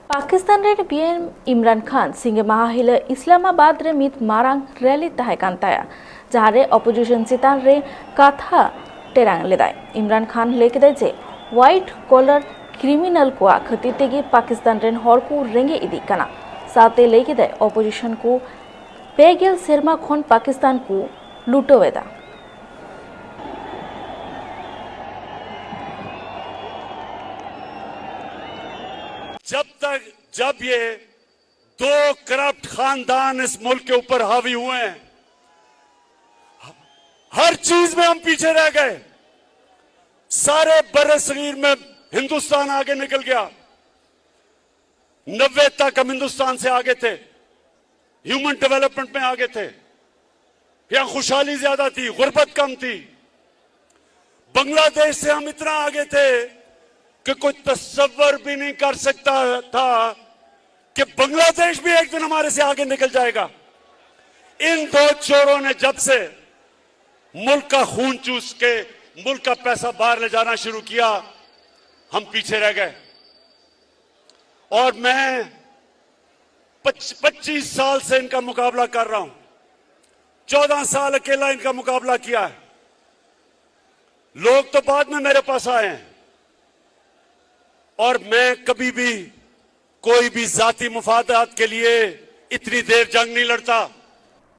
पाकिस्तान रे पीएम इमरान खान सिंह माहिल इस्लामाबाद रे मित मारांग रैली तहे कांताया जहाँ रे अपोजिशन चितान रे काथा टेरांग लेदाय इमरान खान लेके जे व्हाइट कॉलर क्रिमिनल को खती तेगी पाकिस्तान रेन हर को रेंगे इदी कना साथे लेके दे अपोजिशन को पेगेल सेरमा खन पाकिस्तान को लूटोवेदा। जब ये दो करप्ट खानदान इस मुल्क के ऊपर हावी हुए हैं, हर चीज में हम पीछे रह गए। सारे बर्रे-सगीर में हिंदुस्तान आगे निकल गया। 90 तक हम हिंदुस्तान से आगे थे, ह्यूमन डेवलपमेंट में आगे थे, यहां खुशहाली ज्यादा थी, गुर्बत कम थी। बांग्लादेश से हम इतना आगे थे कि कोई तस्वर भी नहीं कर सकता था कि बांग्लादेश भी एक दिन हमारे से आगे निकल जाएगा। इन दो चोरों ने जब से मुल्क का खून चूस के मुल्क का पैसा बाहर ले जाना शुरू किया, हम पीछे रह गए। और मैं 25 साल से इनका मुकाबला कर रहा हूं, 14 साल अकेला इनका मुकाबला किया है। लोग तो बाद में मेरे पास आए हैं और मैं कभी भी कोई भी जाती मुफादात के लिए इतनी देर जंग नहीं लड़ता।